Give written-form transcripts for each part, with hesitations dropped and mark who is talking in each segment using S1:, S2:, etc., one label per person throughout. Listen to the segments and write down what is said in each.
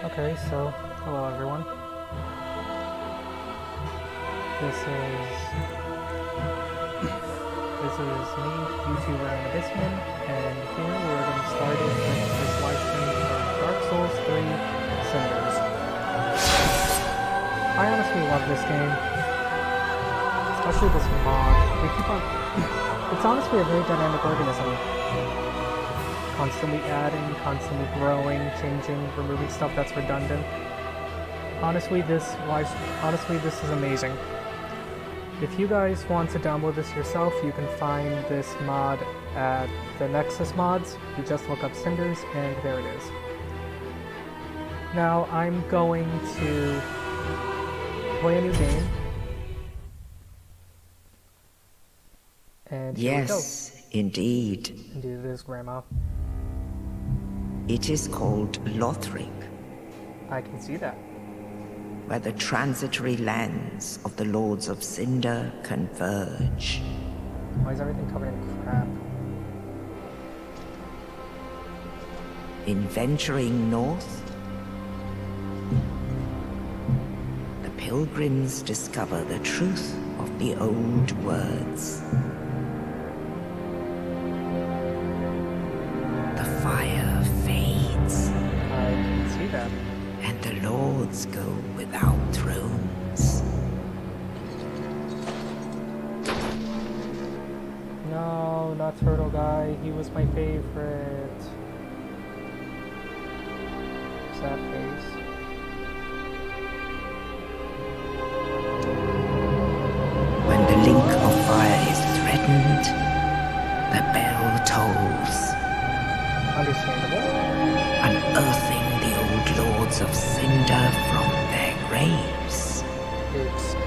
S1: Okay, so hello everyone. This is me, YouTuber and Abyssman, and here we're going to start it with this live stream of Dark Souls 3 Cinders. I honestly love this game, especially this mod. They keep on. It's honestly a very dynamic organism. Constantly adding, constantly growing, changing, removing stuff that's redundant. Honestly, this is amazing. If you guys want to download this yourself, you can find this mod at the Nexus mods. You just look up Cinders, and there it is. Now, I'm going to play a new game. And here we go.
S2: Yes, indeed.
S1: Indeed it is, Grandma.
S2: It is called Lothric,
S1: I can see that.
S2: where the transitory lands of the Lords of Cinder converge.
S1: Why is everything covered in crap?
S2: In venturing north, the pilgrims discover the truth of the old words. The fire fades,
S1: I can see that.
S2: and the lords go without thrones.
S1: No, not Turtle Guy. He was my favorite. Sad face.
S2: When the link of fire is threatened, the bell tolls,
S1: Understandable.
S2: unearthing the old lords of Cinder from their graves.
S1: Excuse me.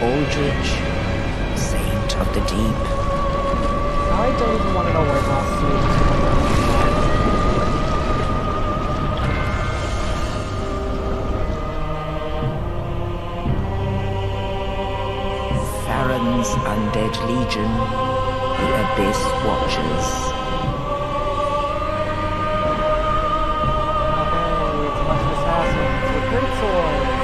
S2: Aldrich, saint of the deep,
S1: I don't even want to know where Ross sleeps.
S2: Farron's undead legion, the Abyss Watchers.
S1: Okay, it's a bunch of assassins with great swords.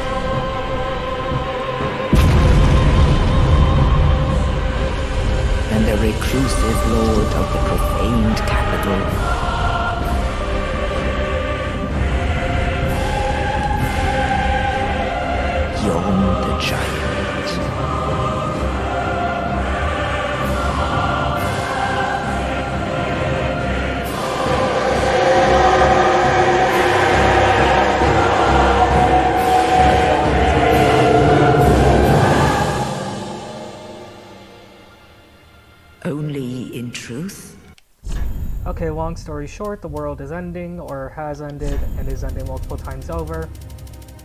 S2: And the reclusive lord of the profaned capital. Yon the giant. Only in truth?
S1: Okay, long story short, the world is ending, or has ended, and is ending multiple times over.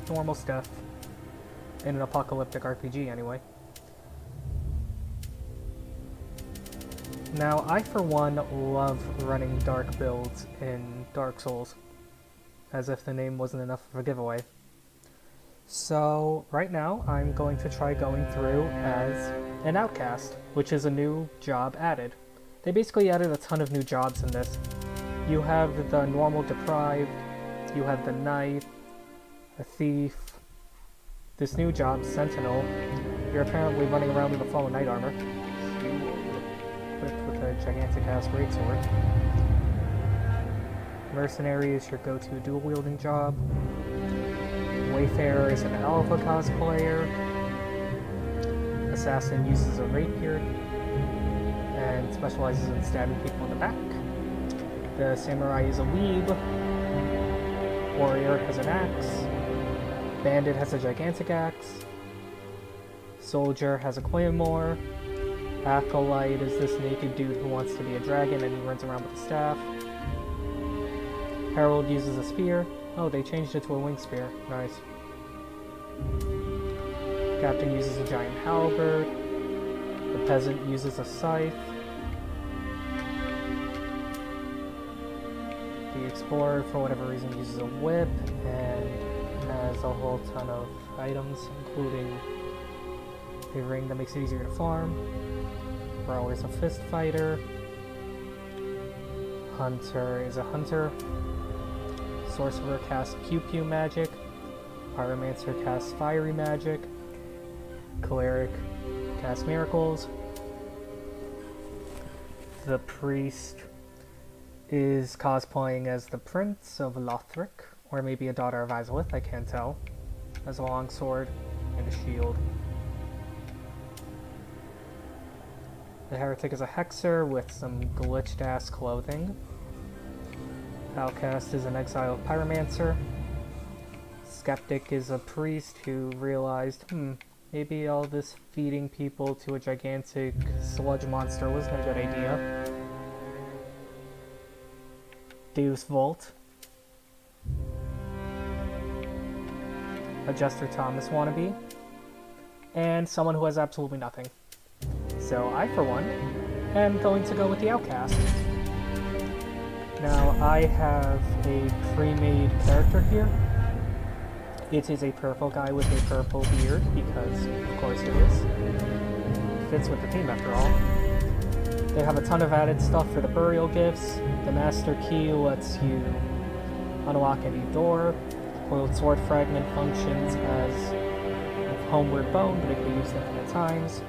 S1: Normal stuff. In an apocalyptic RPG, anyway. Now, I for one love running dark builds in Dark Souls. As if the name wasn't enough of a giveaway. So, right now, I'm going to try going through as an outcast, which is a new job added. They basically added a ton of new jobs in this. You have the normal deprived, you have the knight, a thief, this new job, Sentinel. You're apparently running around in a fallen knight armor, equipped with a gigantic-ass greatsword. Mercenary is your go-to dual-wielding job. Wayfarer is an alpha cosplayer. Assassin uses a rapier and specializes in stabbing people in the back. The samurai is a weeb. Warrior has an axe. Bandit has a gigantic axe. Soldier has a claymore. Acolyte is this naked dude who wants to be a dragon and he runs around with a staff. Herald uses a spear. Oh, they changed it to a wing spear. Nice. Captain uses a giant halberd. The peasant uses a scythe. The explorer, for whatever reason, uses a whip and has a whole ton of items, including a ring that makes it easier to farm. Brawler is a fist fighter. Hunter is a hunter. Sorcerer casts pew pew magic. Pyromancer casts fiery magic. Cleric casts miracles. The priest is cosplaying as the Prince of Lothric, or maybe a daughter of Izalith, I can't tell. Has a long sword and a shield. The heretic is a hexer with some glitched ass clothing. Outcast is an exiled pyromancer. Skeptic is a priest who realized, maybe all this feeding people to a gigantic sludge monster wasn't a good idea. Deus Volt. A Jester Thomas wannabe. And someone who has absolutely nothing. So I, for one, am going to go with the Outcast. Now, I have a pre-made character here. It is a purple guy with a purple beard, because of course it is. Fits with the theme after all. They have a ton of added stuff for the burial gifts. The Master Key lets you unlock any door. Coiled Sword Fragment functions as a homeward bone, but it can be used infinite times.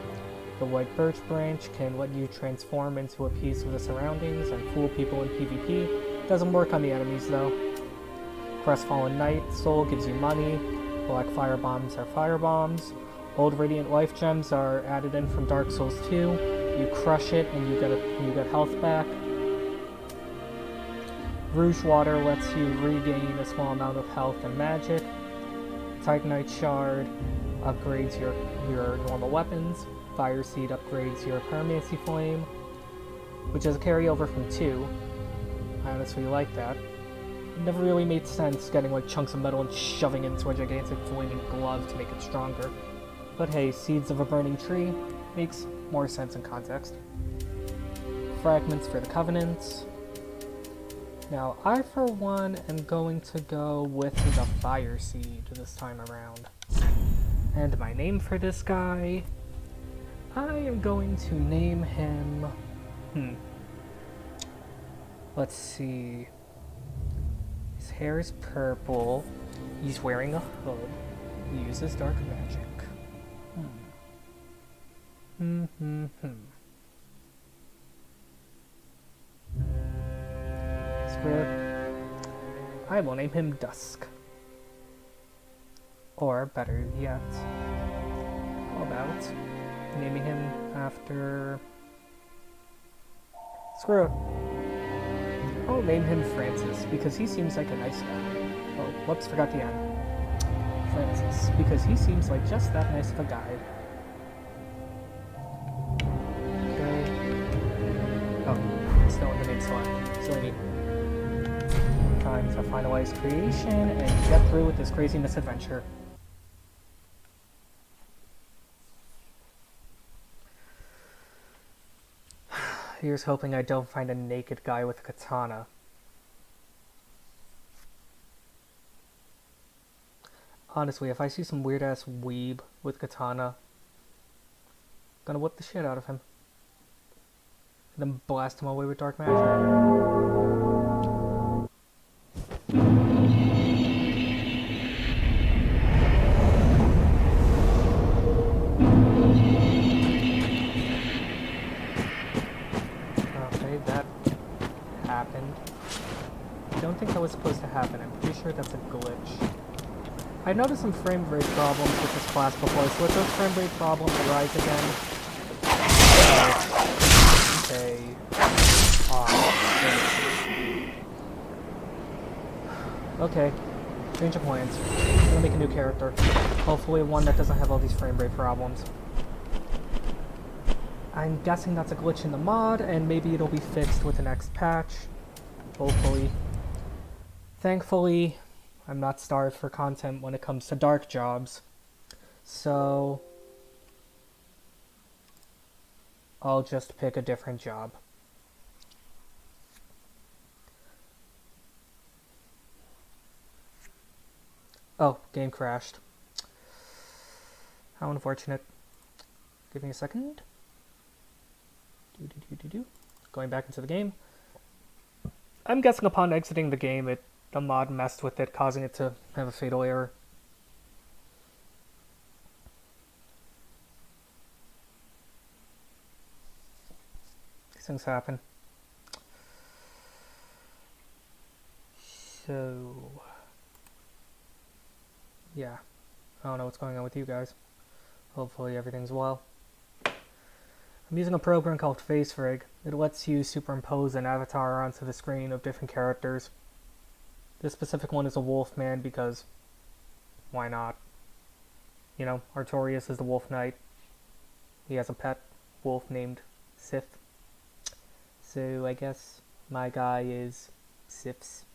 S1: The White Birch Branch can let you transform into a piece of the surroundings and fool people in PvP. Doesn't work on the enemies though. Crestfallen Knight Soul gives you money. Black Fire Bombs are fire bombs. Old Radiant Life Gems are added in from Dark Souls 2. You crush it and you get health back. Rouge Water lets you regain a small amount of health and magic. Titanite Shard upgrades your normal weapons. Fire Seed upgrades your Pyromancy Flame, which is a carryover from 2. I honestly like that. It never really made sense getting like chunks of metal and shoving it into a gigantic flaming glove to make it stronger. But hey, Seeds of a Burning Tree makes more sense in context. Fragments for the Covenants. Now, I for one am going to go with the Fire Seed this time around. And my name for this guy, I am going to name him, let's see, his hair is purple, he's wearing a hood, he uses dark magic. Script, I will name him Dusk. Or better yet, how about naming him after... Screw it. I'll name him Francis, because he seems like a nice guy. Oh, whoops, forgot the N. Francis, because he seems like just that nice of a guy. Okay. Oh, still in the name slot. So I need time to finalize creation and get through with this crazy misadventure. Here's hoping I don't find a naked guy with a katana. Honestly, if I see some weird-ass weeb with katana, I'm gonna whip the shit out of him. And then blast him away with dark magic. I don't think that was supposed to happen. I'm pretty sure that's a glitch. I noticed some frame rate problems with this class before, so if those frame rate problems arise again, okay, change of plans. I'm gonna make a new character. Hopefully one that doesn't have all these frame rate problems. I'm guessing that's a glitch in the mod, and maybe it'll be fixed with the next patch. Hopefully. Thankfully, I'm not starved for content when it comes to dark jobs, so I'll just pick a different job. Oh, game crashed. How unfortunate. Give me a second. Going back into the game. I'm guessing upon exiting the game, the mod messed with it, causing it to have a fatal error. These things happen. So, yeah. I don't know what's going on with you guys. Hopefully everything's well. I'm using a program called FaceRig. It lets you superimpose an avatar onto the screen of different characters. This specific one is a wolf man because why not? You know, Artorias is the wolf knight. He has a pet wolf named Sif. So I guess my guy is Sif's,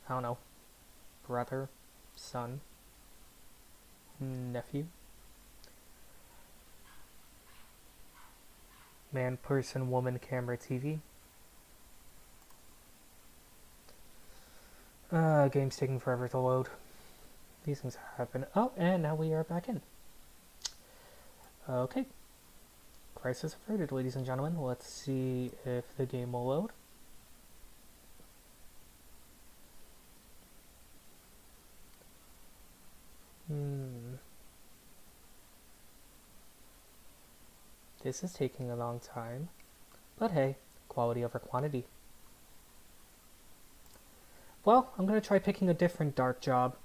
S1: I don't know, brother, son, nephew. Man, person, woman, camera, TV. Game's taking forever to load. These things happen. Oh, and now we are back in. Okay. Crisis averted, ladies and gentlemen. Let's see if the game will load. This is taking a long time, but hey, quality over quantity. Well, I'm going to try picking a different dark job.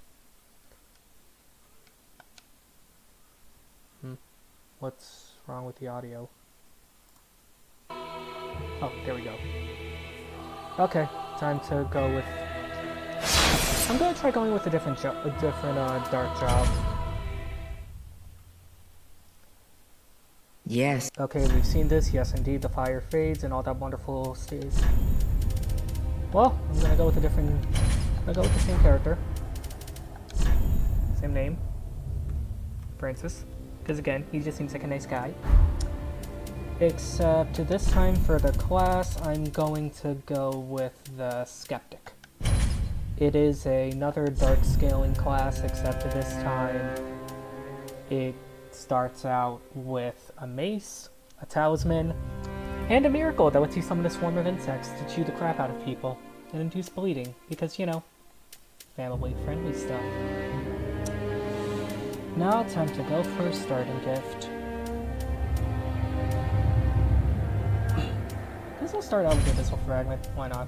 S1: What's wrong with the audio? Oh, there we go. Okay, time to go with... I'm going to try going with a different dark job.
S2: Yes.
S1: Okay, we've seen this. Yes, indeed, the fire fades and all that wonderful stays. Well, I'm gonna go with the same character. Same name. Francis. Because again, he just seems like a nice guy. Except this time for the class, I'm going to go with the Skeptic. It is another dark scaling class, except this time it starts out with a mace, a talisman, and a miracle that lets you summon a swarm of insects to chew the crap out of people and induce bleeding, because, you know, family-friendly stuff. Now, time to go for a starting gift. This will start out with a Missile Fragment, why not?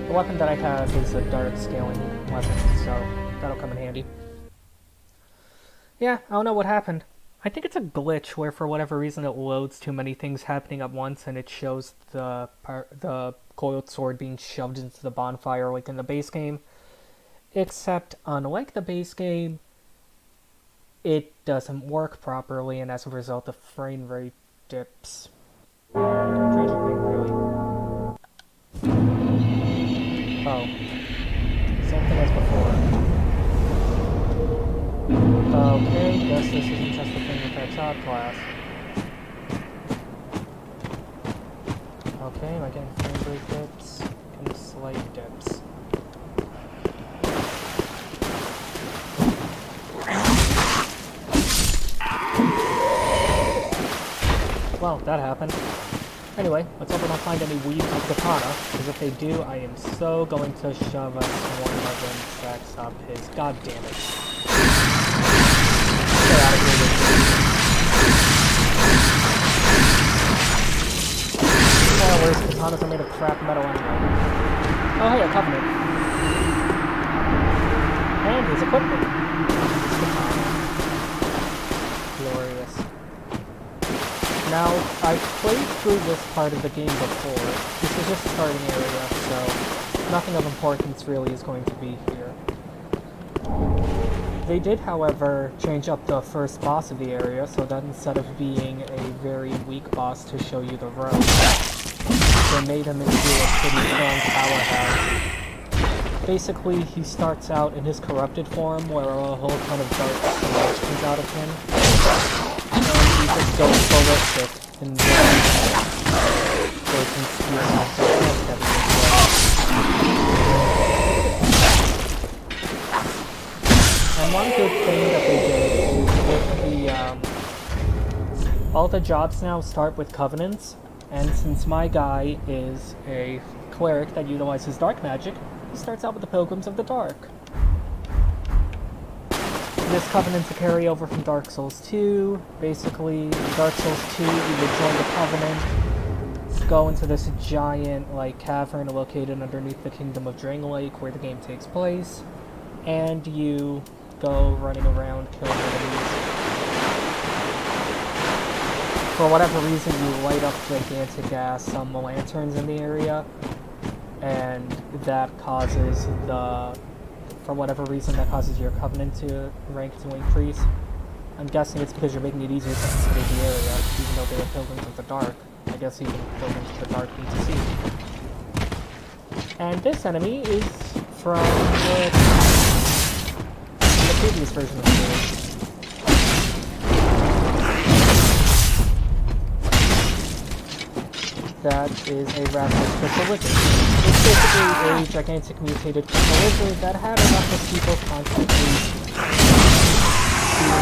S1: The weapon that I have is a dark scaling weapon, so that'll come in handy. Yeah, I don't know what happened. I think it's a glitch where for whatever reason it loads too many things happening at once and it shows the coiled sword being shoved into the bonfire like in the base game. Except, unlike the base game, it doesn't work properly, and as a result the frame rate dips. Really. Oh. Same thing as before. Okay, guess this isn't just a thing with that child class. Okay, am I getting frame rate dips? And slight dips. Well, that happened. Anyway, let's hope I don't find any weeds with the katana, because if they do, I am so going to shove a swarm of insects up his... God damn it. Get out of here with me. Oh, where's katanas are made of crap metal anyway. Oh hey, a covenant. And his equipment. Glorious. Now, I've played through this part of the game before. This is just a starting area, so nothing of importance really is going to be here. They did, however, change up the first boss of the area, so that instead of being a very weak boss to show you the ropes, they made him into a pretty strong powerhouse. Basically, he starts out in his corrupted form, where a whole ton of dark sludge comes out of him. He just goes ballistic and goes and spewing off the head everywhere. one good thing that they did is with the, all the jobs now start with covenants, and since my guy is a cleric that utilizes dark magic, he starts out with the Pilgrims of the Dark. This covenant's a carryover from Dark Souls 2. Basically, Dark Souls 2, you would join the covenant, go into this giant, like, cavern located underneath the Kingdom of Drain Lake, where the game takes place, and you go running around killing enemies. For whatever reason, you light up gigantic ass lanterns in the area, and that causes for whatever reason, that causes your covenant rank to increase. I'm guessing it's because you're making it easier to excavate the area, even though they are Pilgrims of the Dark. I guess even Pilgrims of the Dark need to see. And this enemy is from the previous version of the game. That is a Ravenous Crystal Lizard. It's basically a gigantic mutated crystal lizard that had enough of people constantly beating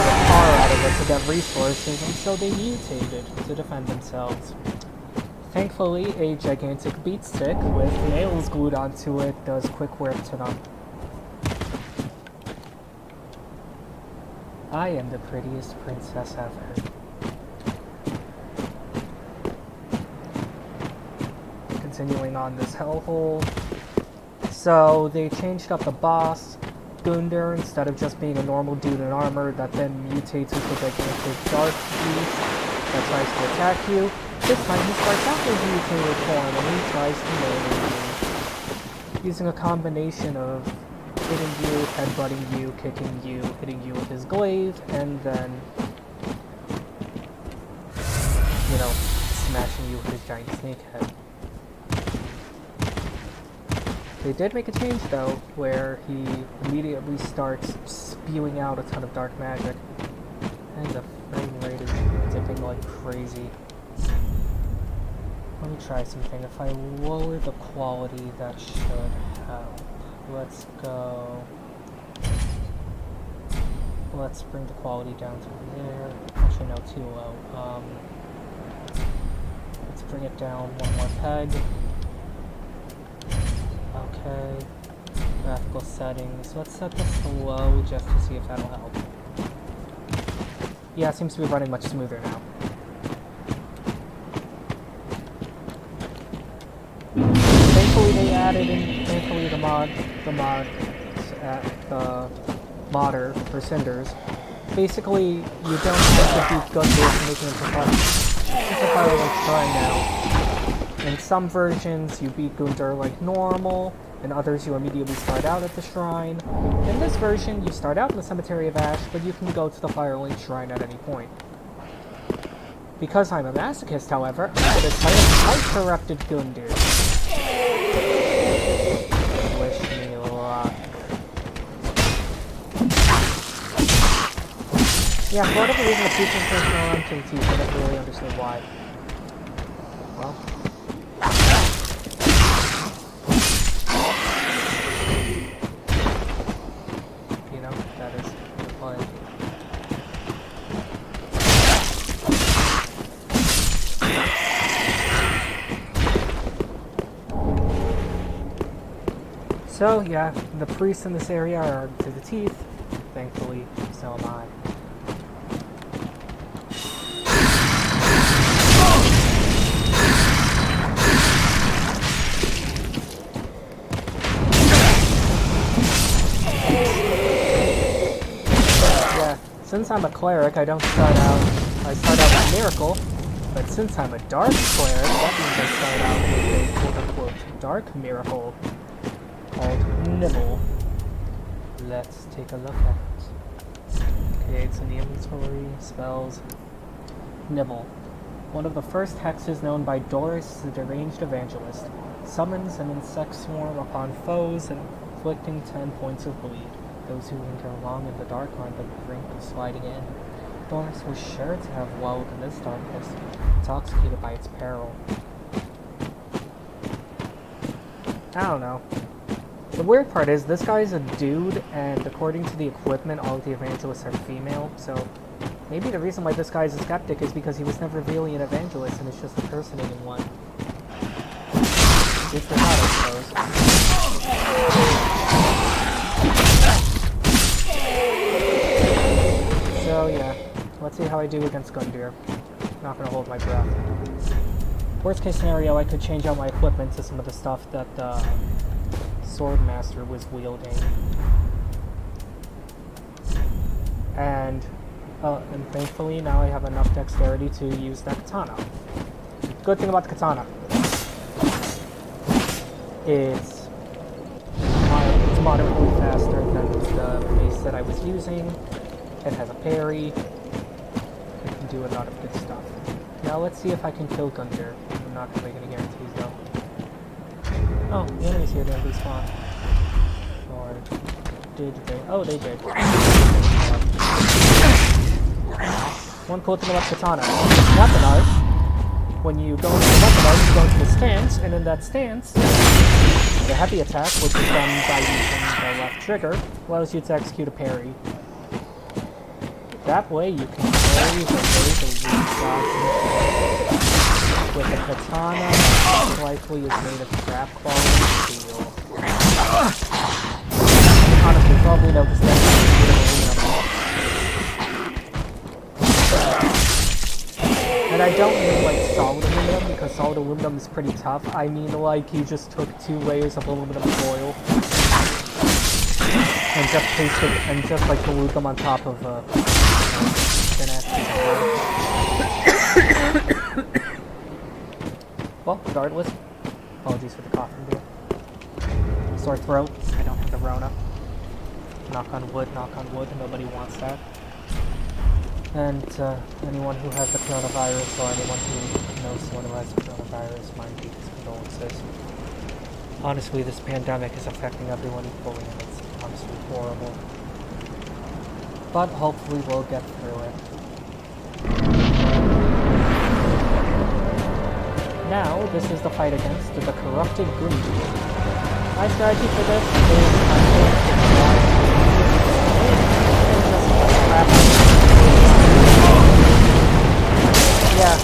S1: the tar out of it to get resources, and so they mutated to defend themselves. Thankfully, a gigantic beat stick with nails glued onto it does quick work to them. I am the prettiest princess ever. Continuing on this hellhole. So they changed up the boss, Gunder, instead of just being a normal dude in armor that then mutates into a gigantic dark beast that tries to attack you. This time he starts out with mutated form and he tries to murder you. Using a combination of hitting you, headbutting you, kicking you, hitting you with his glaive, and then, you know, smashing you with his giant snake head. They did make a change, though, where he immediately starts spewing out a ton of dark magic. And the frame rate is dipping like crazy. Let me try something. If I lower the quality, that should help. Let's go... Let's bring the quality down to there. Actually, no, too low. Let's bring it down one more peg. Okay, graphical settings. Let's set this to low just to see if that'll help. Yeah, it seems to be running much smoother now. Thankfully they added in, the modder for Cinders. Basically, you don't have to beat Gunder to make him into fire like Shrine now. In some versions, you beat Gunder like normal. In others, you immediately start out at the shrine. In this version, you start out in the Cemetery of Ash, but you can go to the Firelink Shrine at any point. Because I'm a masochist, however, I'm going to try to corrupted Gunder. Wish me luck. Yeah, for whatever reason, the features are around to the teeth. I never really understood why. Well... So, yeah, the priests in this area are to the teeth. Thankfully, so am I. Yeah, since I'm a cleric, I don't start out... I start out with Miracle. But since I'm a dark cleric, that means I start out with a quote-unquote dark miracle. Called Nibble. Let's take a look at it. Okay, it's in the inventory. Spells. Nibble. One of the first hexes known by Doris, the deranged evangelist. Summons an insect swarm upon foes, inflicting 10 points of bleed. Those who linger long in the dark are on the brink of sliding in. Doris was sure to have wallowed in this darkness, intoxicated by its peril. I don't know. The weird part is, this guy's a dude, and according to the equipment, all of the evangelists are female, so maybe the reason why this guy's a skeptic is because he was never really an evangelist, and it's just impersonating one. Good for that, I suppose. So yeah, let's see how I do against Gundyr. Not gonna hold my breath. Worst case scenario, I could change out my equipment to some of the stuff that Swordmaster was wielding. And thankfully now I have enough dexterity to use that katana. Good thing about the katana. It's moderately faster than the mace that I was using. It has a parry. It can do a lot of good stuff. Now let's see if I can kill Gundyr. I'm not going to make any guarantees though. Oh, the enemy's here to respawn. Or did they? Oh, they did. One cool thing about katana. Weapon art. When you go into the weapon art, you go into the stance, and in that stance, the heavy attack, which is done by using the left trigger, allows you to execute a parry. That way you can parry the weak dodge. With a katana, most likely is made of crap quality steel. Honestly, probably no distinction between aluminum. And I don't mean like solid aluminum, because solid aluminum is pretty tough. I mean like you just took 2 layers of aluminum foil and just pasted and just like glued them on top of well, regardless, apologies for the coughing there. Sore throat, I don't have the Rona. Knock on wood, nobody wants that. And anyone who has the coronavirus, or anyone who knows someone who has the coronavirus, my deepest condolences. Honestly, this pandemic is affecting everyone equally, and it's honestly horrible. But hopefully we'll get through it. Now, this is the fight against the corrupted Gundyr. My strategy for this is I'm going to try and just slap him. Yeah.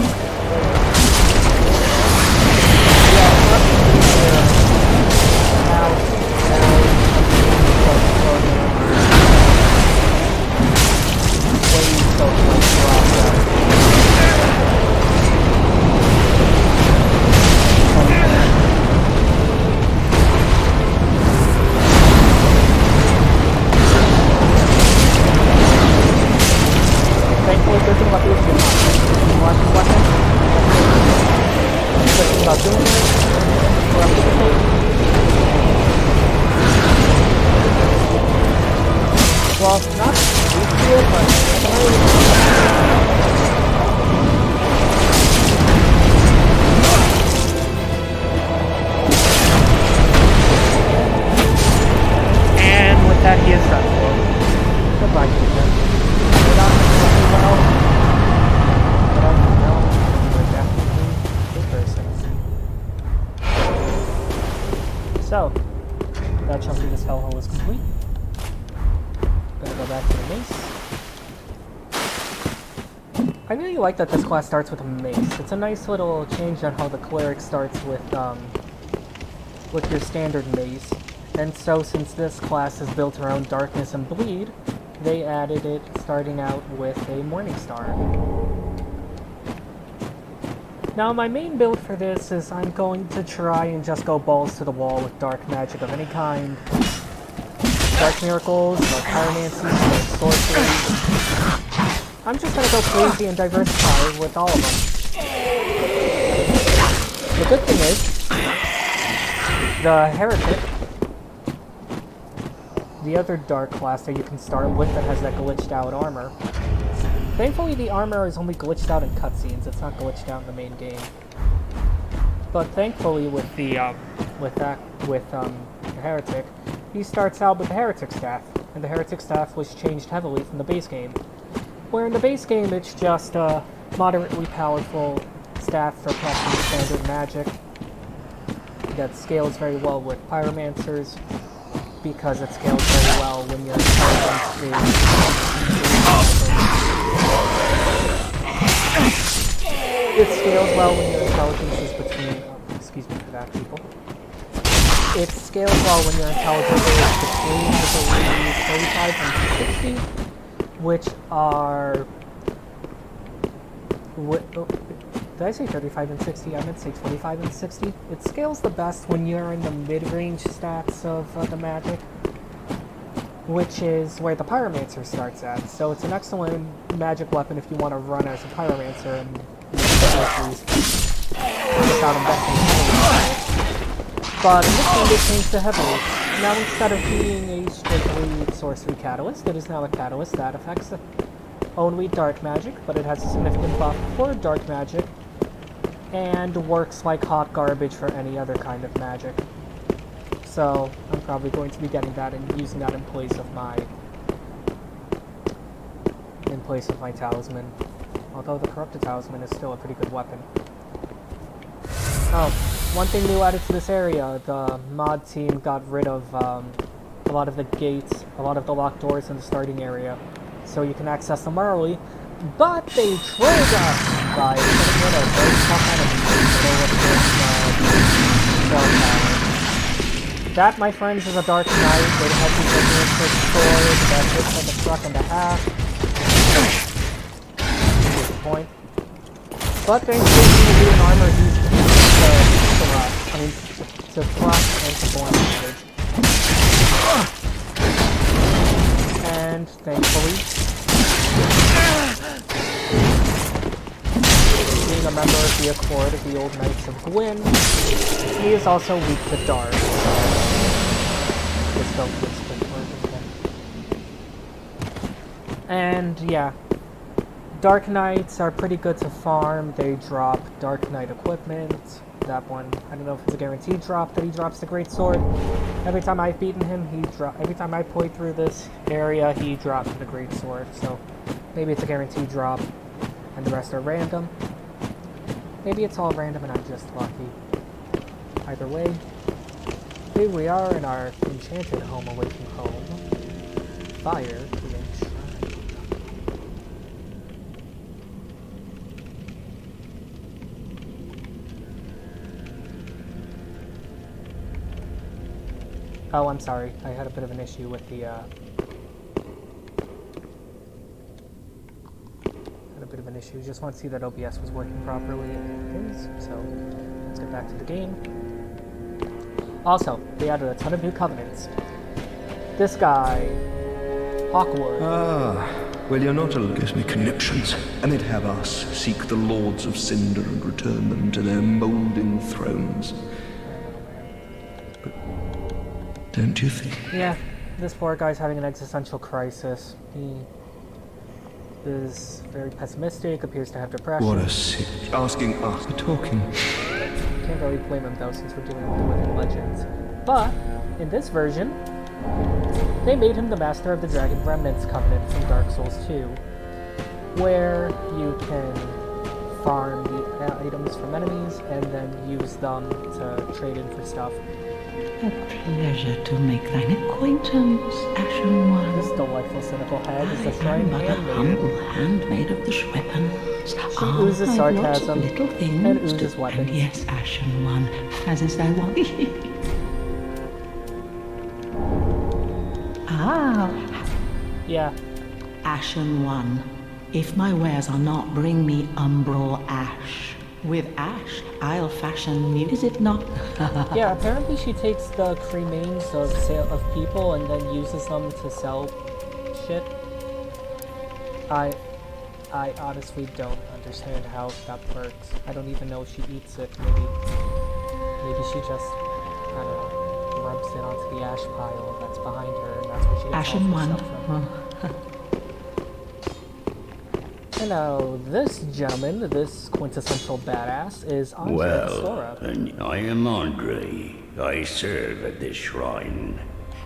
S1: Thankfully, good thing about these two. Watch this weapon. Good thing about doing this. We're up to the tape. Well, not these two, but and with that, he is done for. Goodbye, Jason. So, that chunk of this hellhole is complete. Gonna go back to the mace. I really like that this class starts with a mace. It's a nice little change on how the cleric starts with your standard mace. And so, since this class is built around darkness and bleed, they added it starting out with a Morningstar. Now my main build for this is I'm going to try and just go balls to the wall with dark magic of any kind. Dark miracles, dark pyromancy, dark sorcery. I'm just gonna go crazy and diversify with all of them. The good thing is, the Heretic, the other dark class that you can start with that has that glitched out armor. Thankfully, the armor is only glitched out in cutscenes. It's not glitched out in the main game. But thankfully, with the Heretic, he starts out with the Heretic staff, and the Heretic staff was changed heavily from the base game. Where in the base game, it's just a moderately powerful staff for casting standard magic that scales very well with pyromancers. because it scales very well when your intelligence is... It scales well when your intelligence is between... excuse me for that, people. It scales well when your intelligence is between, I believe, 35 and 60, which are... did I say 35 and 60? I meant to say 25 and 60. It scales the best when you're in the mid-range stats of the magic, which is where the Pyromancer starts at. So it's an excellent magic weapon if you want to run as a Pyromancer and without investing heavily. But in this game, they changed to heavily. Now, instead of being a strictly sorcery catalyst, it is now a catalyst that affects only dark magic, but it has a significant buff for dark magic, and works like hot garbage for any other kind of magic. So, I'm probably going to be getting that and using that in place of my talisman. Although the corrupted talisman is still a pretty good weapon. Oh, one thing new added to this area, the mod team got rid of a lot of the gates, a lot of the locked doors in the starting area, so you can access them early, but they trolled us by putting in a very tough enemy in the middle of this that, my friends, is a Dark Knight with a heavy vigorous sword that hits like a truck and a half. Good point. But thanks to the armor, he's to thrust and to born damage. And thankfully, being a member of the Accord of the Old Knights of Gwyn, he is also weak to dark. And yeah, Dark Knights are pretty good to farm. They drop Dark Knight equipment. That one, I don't know if it's a guaranteed drop that he drops the Great Sword. Every time I've beaten him, every time I played through this area, he drops the Great Sword. So maybe it's a guaranteed drop, and the rest are random. Maybe it's all random and I'm just lucky. Either way, here we are in our enchanted home away from home. Fire to enshrine. Oh, I'm sorry. I had a bit of an issue with the, Just want to see that OBS was working properly. It is. So, let's get back to the game. Also, they added a ton of new covenants. This guy, Hawkwood.
S3: Ah, well, you're not alone. Gives me conniptions. And they'd have us seek the Lords of Cinder and return them to their moulding thrones. But don't you think?
S1: Yeah, this poor guy's having an existential crisis. He is very pessimistic, appears to have depression.
S3: What a sick. Asking us for talking.
S1: Can't really blame him though, since we're dealing with legends. But, in this version, they made him the Master of the Dragon Remnants Covenant from Dark Souls 2, where you can farm the items from enemies and then use them to trade in for stuff.
S2: A pleasure to make thine acquaintance, Ashen One.
S1: This delightful cynical hag is the
S2: I
S1: shrine
S2: am but a humble handmaid of the weapons.
S1: She oozes sarcasm
S2: little things
S1: and oozes weapons.
S2: And yes, Ashen One, as is thy want. Ah.
S1: Yeah.
S2: Ashen One, if my wares are not, bring me umbral ash. With ash, I'll fashion new, is it not?
S1: Yeah, apparently she takes the cremains of people and then uses them to sell shit. I honestly don't understand how that works. I don't even know if she eats it. Maybe she just, I don't know, rubs it onto the ash pile that's behind her, and that's where she gets
S2: Ashen
S1: all
S2: One.
S1: her stuff from. Hello, this gentleman, this quintessential badass, is Andre Sora.
S4: And I am Andre. I serve at this shrine.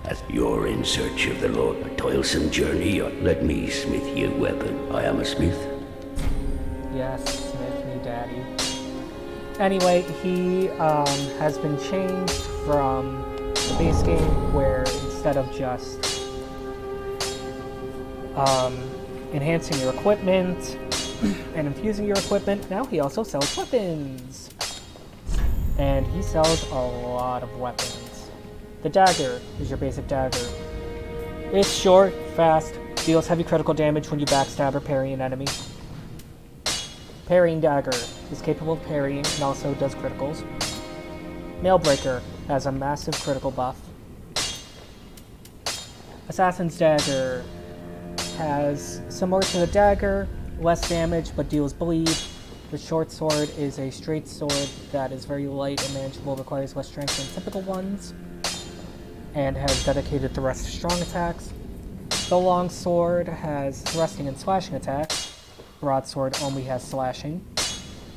S4: As you're in search of the Lord, a toilsome journey, let me smith you a weapon. I am a smith.
S1: Yes, smith me daddy. Anyway, he has been changed from the base game where instead of just enhancing your equipment and infusing your equipment, now he also sells weapons. And he sells a lot of weapons. The dagger is your basic dagger. It's short, fast, deals heavy critical damage when you backstab or parry an enemy. Parrying dagger is capable of parrying and also does criticals. Nailbreaker has a massive critical buff. Assassin's dagger has, similar to the dagger, less damage but deals bleed. The short sword is a straight sword that is very light and manageable, requires less strength than typical ones, and has dedicated thrust strong attacks. The long sword has thrusting and slashing attacks. Broadsword only has slashing.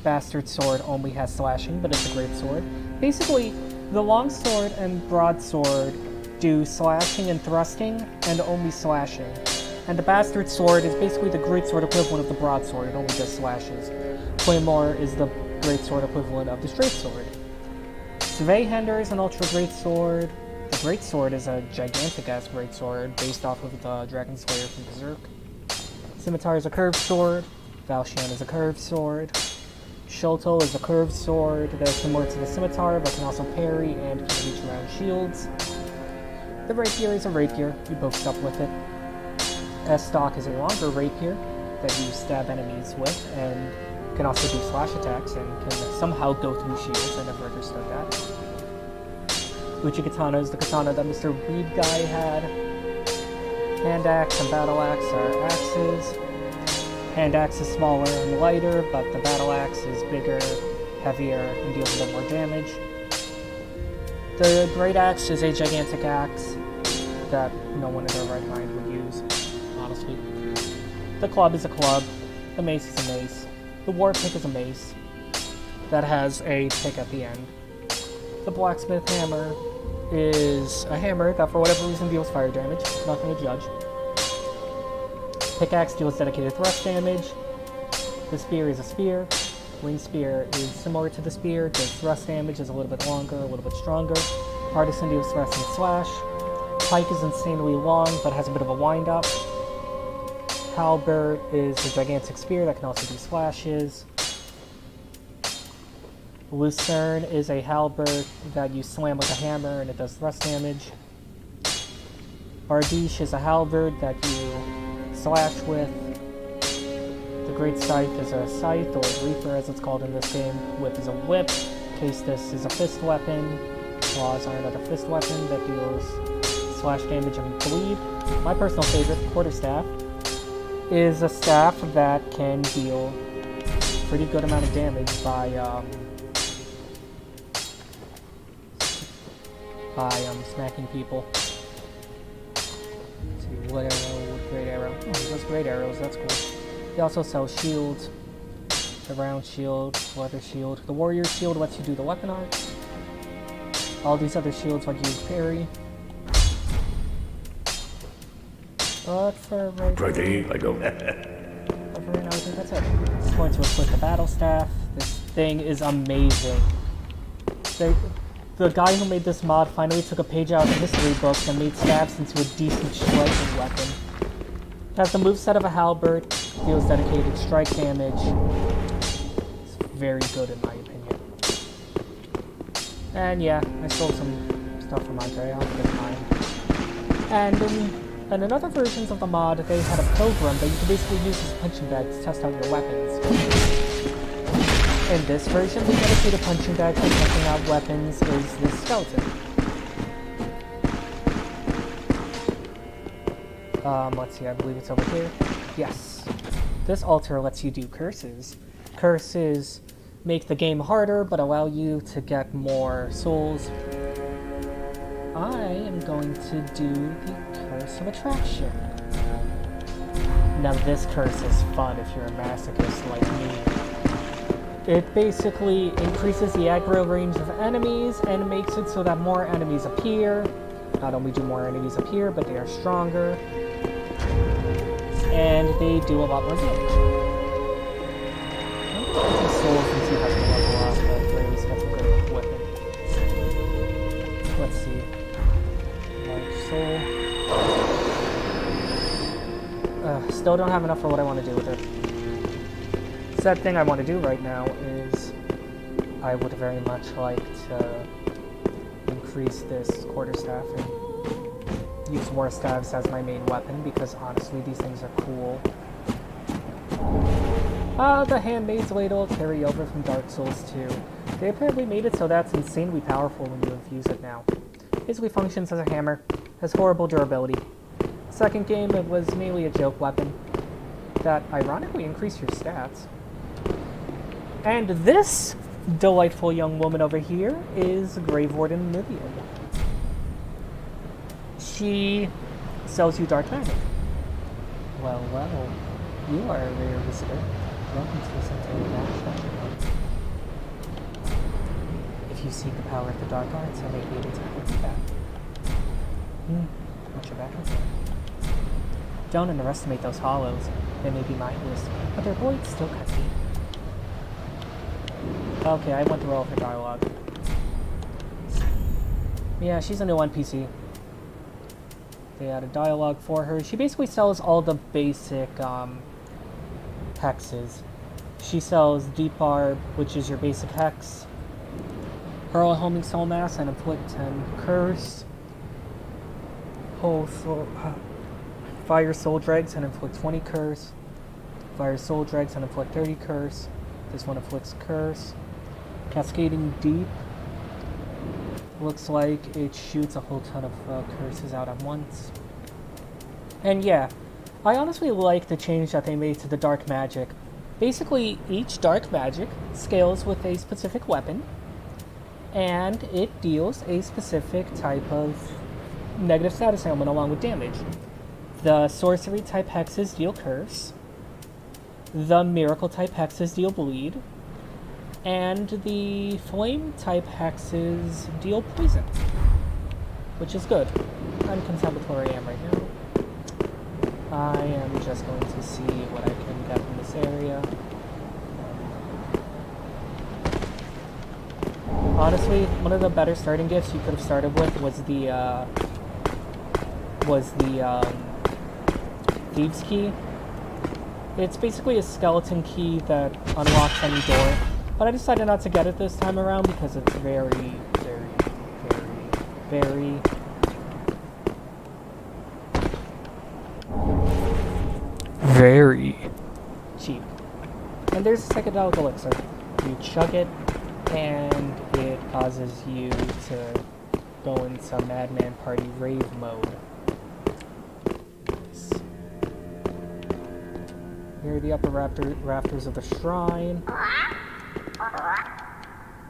S1: Bastard sword only has slashing, but it's a great sword. Basically, the long sword and broadsword do slashing and thrusting, and only slashing. And the bastard sword is basically the greatsword equivalent of the broadsword, it only does slashes. Claymore is the greatsword equivalent of the straight sword. Sveihender is an ultra great sword. The greatsword is a gigantic ass greatsword based off of the Dragon Slayer from Berserk. Scimitar is a curved sword. Valshian is a curved sword. Shoto is a curved sword that is similar to the scimitar but can also parry and can reach around shields. The rapier is a rapier, you both up with it. S-Stock is a longer rapier that you stab enemies with and can also do slash attacks and can somehow go through shields. I never understood that. Uchi Katana is the katana that Mr. Weed Guy had. Hand axe and battle axe are axes. Hand axe is smaller and lighter, but the battle axe is bigger, heavier, and deals a bit more damage. The great axe is a gigantic axe that no one in their right mind would use, honestly. The club is a club. The mace is a mace. The war pick is a mace that has a pick at the end. The blacksmith hammer is a hammer that for whatever reason deals fire damage. Nothing to judge. Pickaxe deals dedicated thrust damage. The spear is a spear. Winged spear is similar to the spear, does thrust damage, is a little bit longer, a little bit stronger. Partisan deals thrust and slash. Pike is insanely long, but has a bit of a wind-up. Halberd is a gigantic spear that can also do slashes. Lucerne is a halberd that you slam with a hammer and it does thrust damage. Bardiche is a halberd that you slash with. The Great Scythe is a scythe, or reaper as it's called in this game. Whip is a whip. Caestus is a fist weapon. Claws are another fist weapon that deals slash damage and bleed. My personal favorite, Quarterstaff, is a staff that can deal pretty good amount of damage by smacking people. Let's see, what arrow? Great arrow. Oh, those great arrows, that's cool. They also sell shields. The round shield, leather shield. The warrior shield lets you do the weapon art. All these other shields let you parry. But for right
S4: Pretty, I go.
S1: But for right now, I think that's it. Just going to equip the battle staff. This thing is amazing. The guy who made this mod finally took a page out of the history books and made staffs into a decent striking weapon. It has the moveset of a halberd, deals dedicated strike damage. It's very good in my opinion. And yeah, I stole some stuff from Andre, I'll give it mine. And in another versions of the mod, they had a pilgrim that you could basically use as a punching bag to test out your weapons. In this version, the dedicated punching bag for testing out weapons is this skeleton. Let's see, I believe it's over here. Yes. This altar lets you do curses. Curses make the game harder, but allow you to get more souls. I am going to do the Curse of Attraction. Now this curse is fun if you're a masochist like me. It basically increases the aggro range of enemies and makes it so that more enemies appear. Not only do more enemies appear, but they are stronger. And they do a lot more damage. I'm going to take the souls and see if I can level up, but at least get some good equipment. Let's see. Large soul. still don't have enough for what I want to do with her. Sad thing I want to do right now is I would very much like to increase this quarterstaff and use war staves as my main weapon, because honestly these things are cool. The Handmaid's Ladle carry over from Dark Souls 2. They apparently made it so that's insanely powerful when you infuse it now. Basically functions as a hammer, has horrible durability. Second game, it was mainly a joke weapon that ironically increased your stats. And this delightful young woman over here is Grave Warden Livian. She sells you dark magic. Well, well, you are a rare visitor. Welcome to the Centaur Dash. If you seek the power of the dark arts, I may be able to help you back. What's your backup there? Don't underestimate those hollows. They may be mindless, but their voids still cut deep. Okay, I went through all of her dialogue. Yeah, she's a new NPC. They added dialogue for her. She basically sells all the basic hexes. She sells Deep Barb, which is your basic hex, Hurl a Homing Soul Mass and Inflict 10 Curse, Fire Soul Dregs and Inflict 20 Curse, Fire Soul Dregs and Inflict 30 Curse, this one inflicts Curse, Cascading Deep, looks like it shoots a whole ton of curses out at once. And yeah, I honestly like the change that they made to the dark magic. Basically, each dark magic scales with a specific weapon, and it deals a specific type of negative status ailment along with damage. The sorcery type hexes deal curse, the miracle type hexes deal bleed, and the flame type hexes deal poison, which is good. I'm content with where I am right now. I am just going to see what I can get from this area. Honestly, one of the better starting gifts you could have started with was the Thieves' Key. It's basically a skeleton key that unlocks any door, but I decided not to get it this time around because it's very cheap. And there's a psychedelic elixir. You chug it, and it causes you to go into Madman Party rave mode. Nice. Here are the upper rafters of the shrine.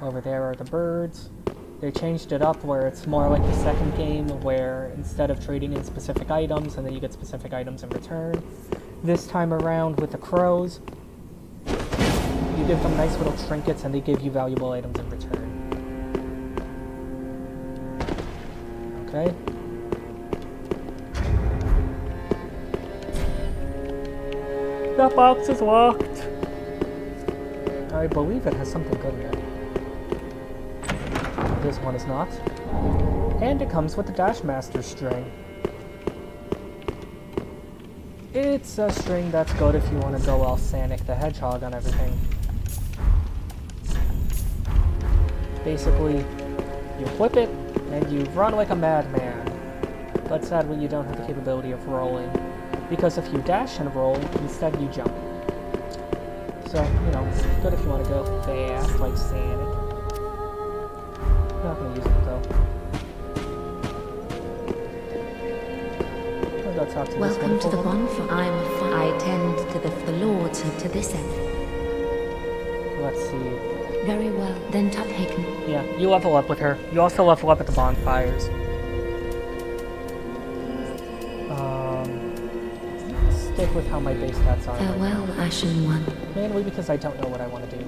S1: Over there are the birds. They changed it up where it's more like the second game, where instead of trading in specific items and then you get specific items in return, this time around with the crows, you give them nice little trinkets and they give you valuable items in return. Okay. That box is locked. I believe it has something good in it. This one is not. And it comes with the Dash Master string. It's a string that's good if you want to go all Sonic the Hedgehog on everything. Basically, you flip it, and you run like a madman. But sadly, you don't have the capability of rolling, because if you dash and roll, instead you jump. So, you know, good if you want to go fast like Sonic. I'm not going to use it, though. I'll go talk to
S5: Welcome
S1: this
S5: to the
S1: one.
S5: I tend to the lords to this end.
S1: Let's see.
S5: Very well, then Tuthaken.
S1: Yeah, you level up with her. You also level up at the bonfires. Stick with how my base stats are.
S5: Farewell,
S1: right now.
S5: Ashen One.
S1: Mainly because I don't know what I want to do.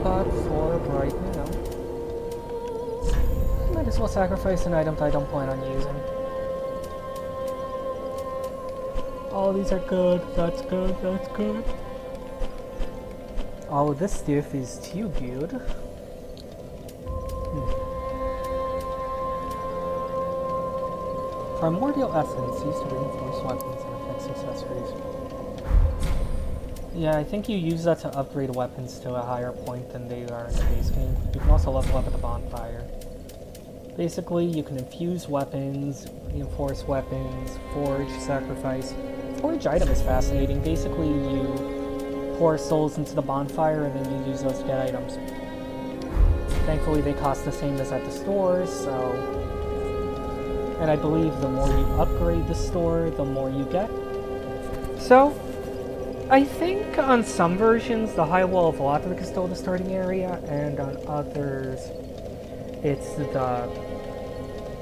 S1: But for right now, I might as well sacrifice an item that I don't plan on using. Oh, these are good. That's good. That's good. All of this stuff is too good. Primordial Essence used to reinforce weapons and affects accessories. Yeah, I think you use that to upgrade weapons to a higher point than they are in the base game. You can also level up at the bonfire. Basically, you can infuse weapons, reinforce weapons, forge, sacrifice. Forge item is fascinating. Basically, you pour souls into the bonfire and then you use those to get items. Thankfully, they cost the same as at the stores, so... And I believe the more you upgrade the store, the more you get. So, I think on some versions, the High Wall of Lothric is still the starting area, and on others, it's the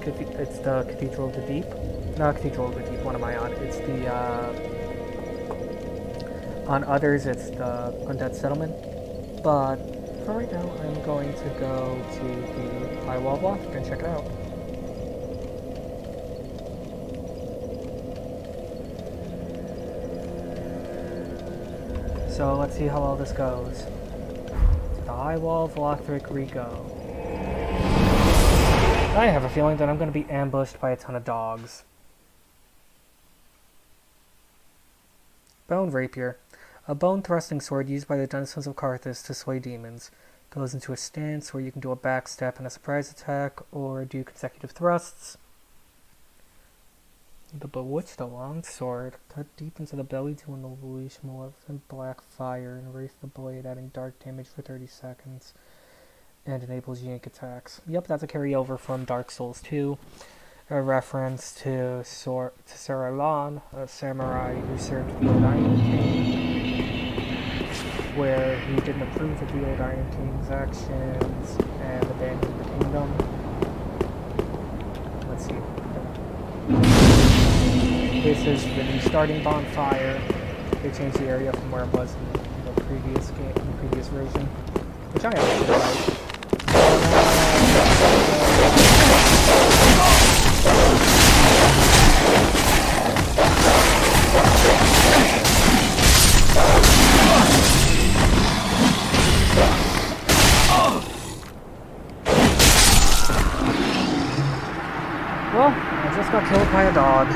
S1: Cathedral of the Deep. Not Cathedral of the Deep, what am I on? It's the, on others, it's the Undead Settlement. But, for right now, I'm going to go to the High Wall of Lothric and check it out. So let's see how all this goes. To the High Wall of Lothric we go. I have a feeling that I'm going to be ambushed by a ton of dogs. Bone Rapier. A bone-thrusting sword used by the denizens of Karthus to slay demons. Goes into a stance where you can do a backstep and a surprise attack, or do consecutive thrusts. The Bewitched Longsword. Cut deep into the belly to unleash malevolent black fire and raise the blade, adding dark damage for 30 seconds. And enables yank attacks. Yep, that's a carryover from Dark Souls 2. A reference to Sarah Lon, a samurai who served the Old Iron King, where he didn't approve of the Old Iron King's actions and abandoned the kingdom. Let's see. This is the new starting bonfire. They changed the area from where it was in the previous game, in the previous version, which I actually like. Well, I just got killed by a dog.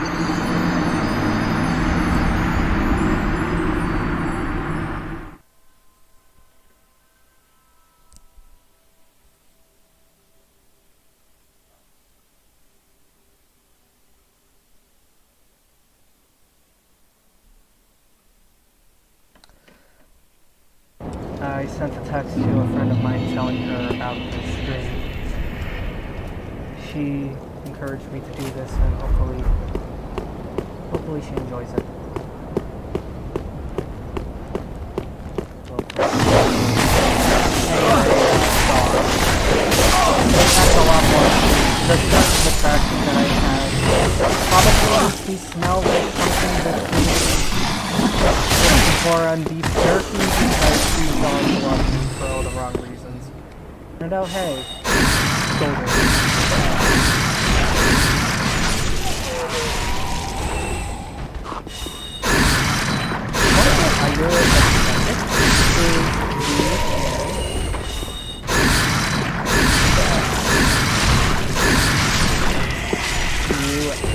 S1: I sent a text to a friend of mine telling her about this stream. She encouraged me to do this, and hopefully she enjoys it. That's a lot more. The attraction that I had probably makes me smell like something that's for on beef jerky because these dogs love me for all the wrong reasons. Turned out, hey, golden. I really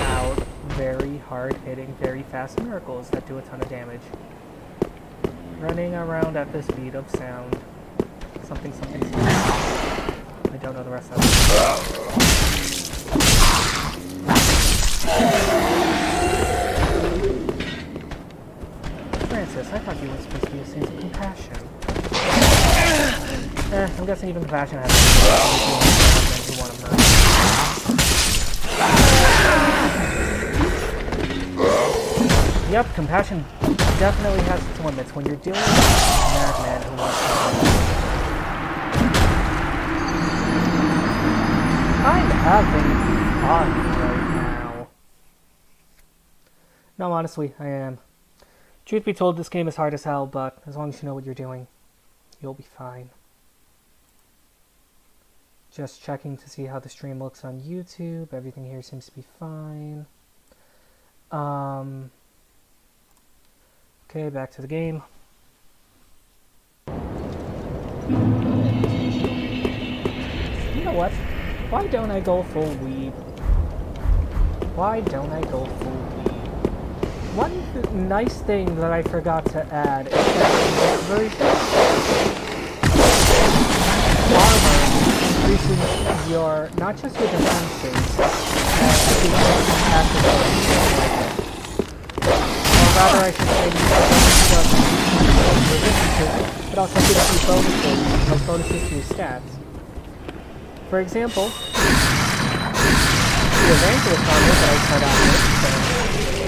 S1: out very hard-hitting, very fast miracles that do a ton of damage. Running around at the speed of sound. Something, something, something. I don't know the rest of it. Francis, I thought you were supposed to be a saint of compassion. I'm guessing even compassion has to who want to murder. Yep, compassion definitely has its limits when you're dealing with a madman who wants to murder. I'm having fun right now. No, honestly, I am. Truth be told, this game is hard as hell, but as long as you know what you're doing, you'll be fine. Just checking to see how the stream looks on YouTube. Everything here seems to be fine. Okay, back to the game. You know what? Why don't I go full weeb? Why don't I go full B? One nice thing that I forgot to add is that in this version, armor increases your, not just your defenses, or rather I should say resistances, but also gives you bonuses, like bonuses to your stats. For example, the Evangelist armor that I cut out with,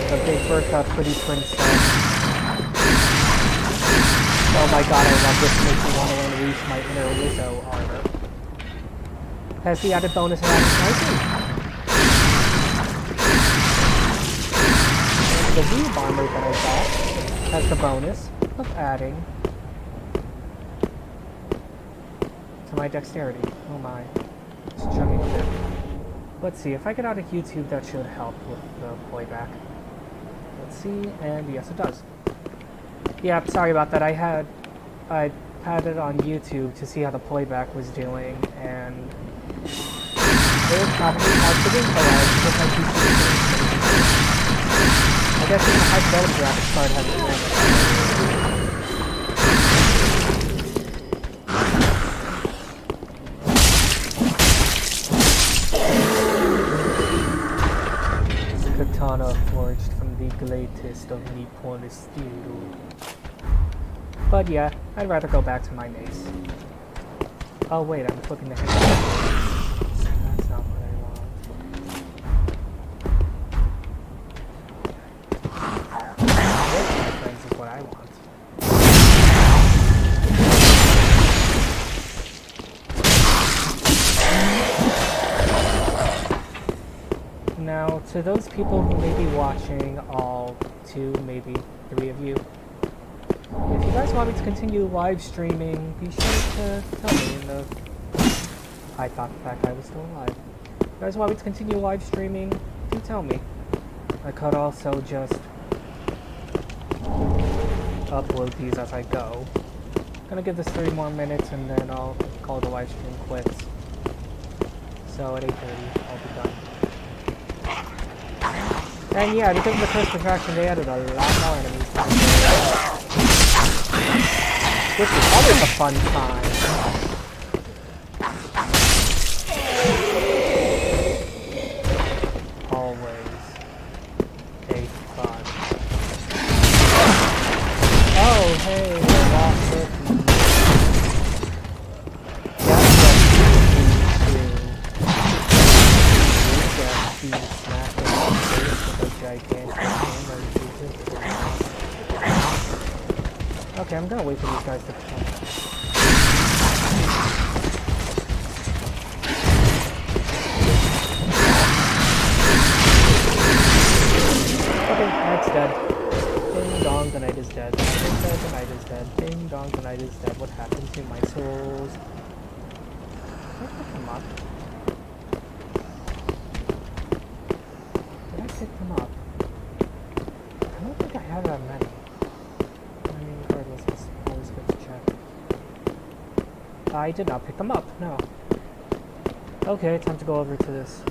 S1: the big burst out pretty twin set. Oh my god, I love this, makes me want to unleash my inner Lizzo armor. Has the added bonus of adding sniping. And the Weeb armor that I got has the bonus of adding to my dexterity. Oh my. It's chugging a bit. Let's see, if I get out of YouTube, that should help with the playback. Let's see, and yes, it does. Yeah, sorry about that. I had it on YouTube to see how the playback was doing, and it was probably hard to visualize because my PC was I guess even the high fidelity graphics card has it. Katana forged from the greatest of Nippon steel. But yeah, I'd rather go back to my mace. Oh wait, I'm flipping the head. That's not what I want. This, my friends, is what I want. Now, to those people who may be watching, all 2, maybe 3 of you, if you guys want me to continue live streaming, be sure to tell me in the... I thought the fact I was still alive. If you guys want me to continue live streaming, do tell me. I could also just upload these as I go. I'm gonna give this 3 more minutes and then I'll call the live stream quits. So at 8:30, I'll be done. And yeah, because of the first attraction, they added a lot more enemies. Which is always a fun time. Always a fun. Oh, hey, we're lost cookies. That's what we do. Gigantic okay, I'm gonna wait for these guys to come. Okay, Knight's dead. Ding dong, the Knight is dead. The Knight is dead, the Knight is dead. Ding dong, the Knight is dead. What happened to my souls? Did I pick them up? Did I pick them up? I don't think I have that many. I mean, regardless, it's always good to check. I did not pick them up, no. Okay, time to go over to this.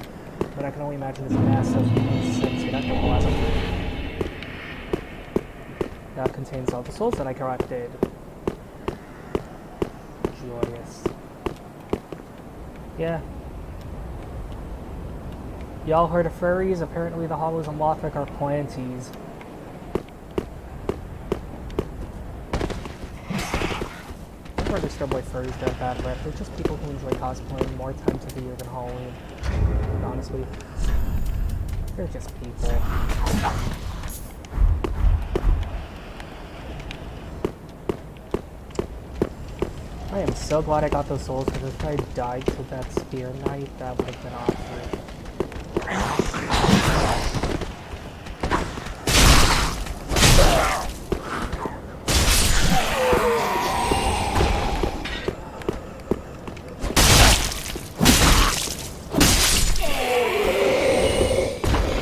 S1: But I can only imagine this massive ectoplasm that contains all the souls that I collected. Joyous. Yeah. Y'all heard of furries? Apparently the hollows in Lothric are planties. I've heard Destroy Boy furries get a bad rep. They're just people who enjoy cosplaying more times of the year than Halloween. Honestly. They're just people. I am so glad I got those souls, because if I died to that Spear Knight, that would have been awkward.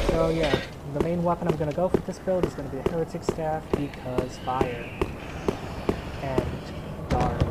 S1: So yeah, the main weapon I'm going to go for this build is going to be a Heretic Staff, because fire and dark.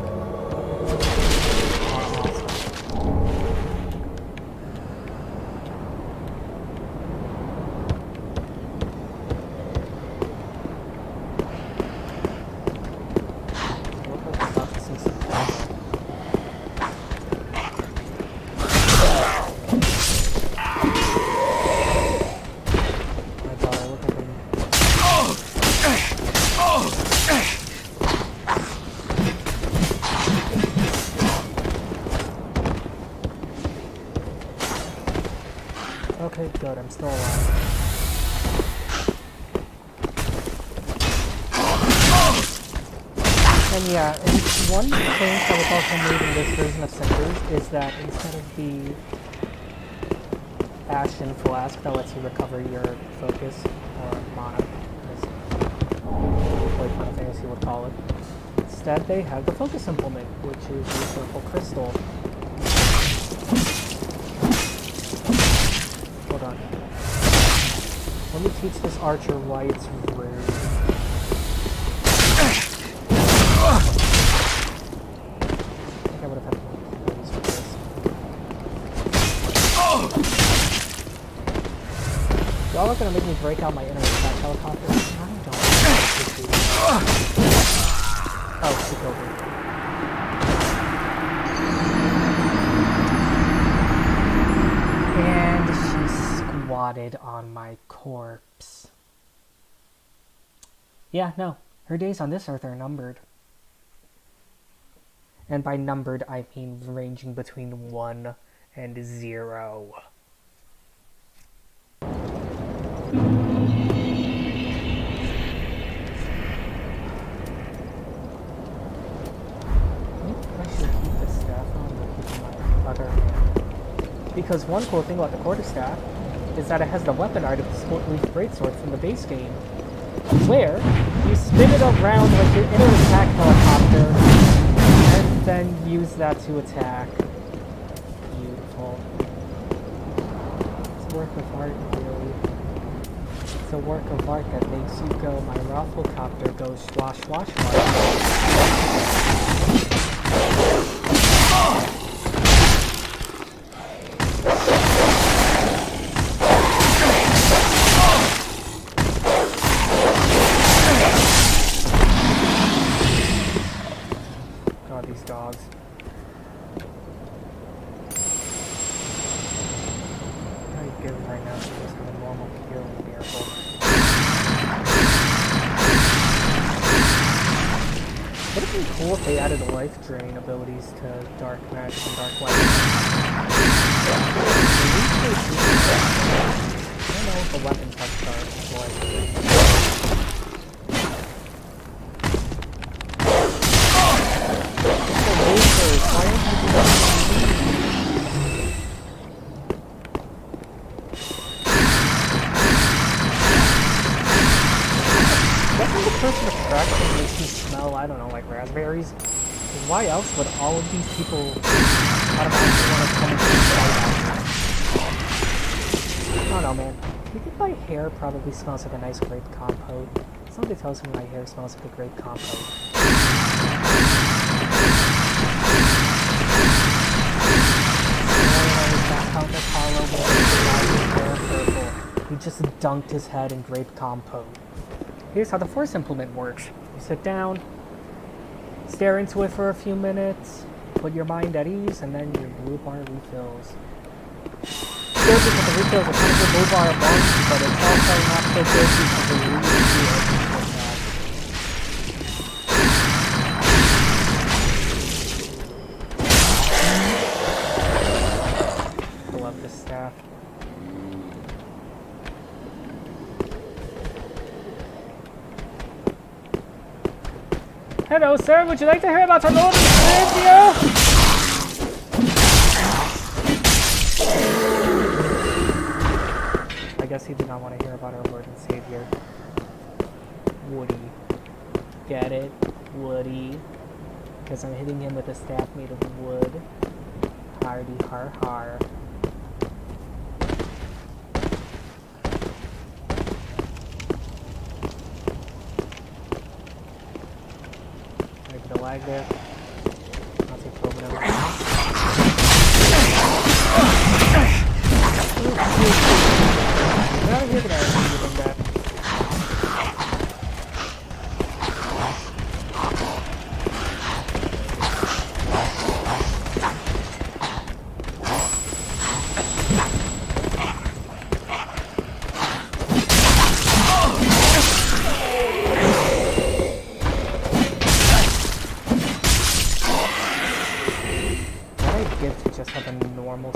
S1: Okay, good, I'm still alive. And yeah, and one change that was also made in this version of Cinders is that instead of the Ashen Flask that lets you recover your focus, or mana, as like Final Fantasy would call it, instead they have the Focus Implement, which is a purple crystal. Hold on. Let me teach this archer why it's rude. I think I would have had more use for this. Y'all are gonna make me break out my inner attack helicopter. I don't know. Oh, she killed me. And she squatted on my corpse. Yeah, no. Her days on this earth are numbered. And by numbered, I mean ranging between 1 and 0. I should keep the staff on or keep my other hand. Because one cool thing about the quarterstaff is that it has the weapon art of the Split-Leaf Greatsword from the base game, where you spin it around like your inner attack helicopter, and then use that to attack. Beautiful. It's a work of art, really. It's a work of art that makes you go, my Rafflecopter goes schwash, schwash, schwash. God, these dogs. How you good right now, so just have a normal healing miracle. Would it be cool if they added life drain abilities to dark magic and dark weapons? I don't know if the weapons have dark life drain. Why aren't you doing that? Doesn't the person attraction makes me smell, I don't know, like raspberries? Why else would all of these people automatically want to come into the fight? I don't know, man. You think my hair probably smells like a nice grape compote? Somebody tells me my hair smells like a grape compote. He just dunked his head in grape compote. Here's how the Force Implement works. You sit down, stare into it for a few minutes, put your mind at ease, and then your blue bar refills. Good because the refills are kind of good blue bar at once, but it's also not so good because they really do everything like that. I love this staff. Hello, sir. Would you like to hear about our Lord and Savior? I guess he did not want to hear about our Lord and Savior. Woody. Get it? Woody. Because I'm hitting him with a staff made of wood. Hardy har har. The lag there. I'll take 12 minutes. Get out of here, get out of here, that.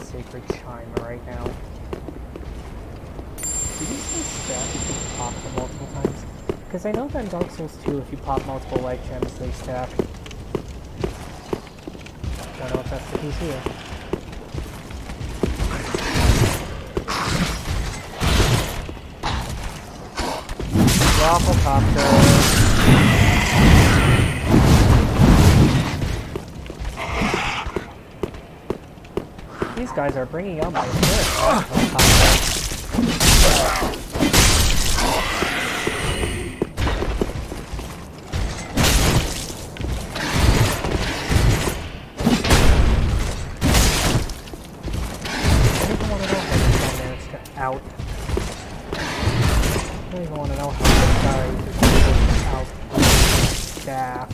S1: Sacred chime right now. Did you say stack if you pop them multiple times? Because I know that in Dark Souls 2, if you pop multiple life gems, they stack. I don't know if that's the case here. Wafflecopter. These guys are bringing out my spirit. Out. I don't even want to know how this guy is out. Staff.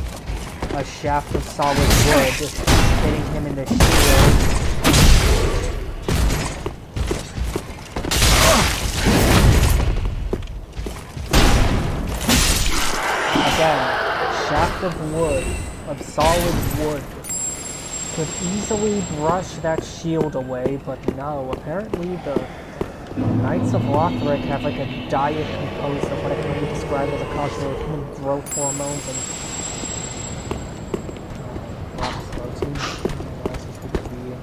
S1: A shaft of solid wood just hitting him in the shield. Again, shaft of wood, of solid wood, could easily brush that shield away, but no, apparently the Knights of Lothric have like a diet composed of what I can only describe as a cocktail of human growth hormones and lots of protein. That's just good to be eating.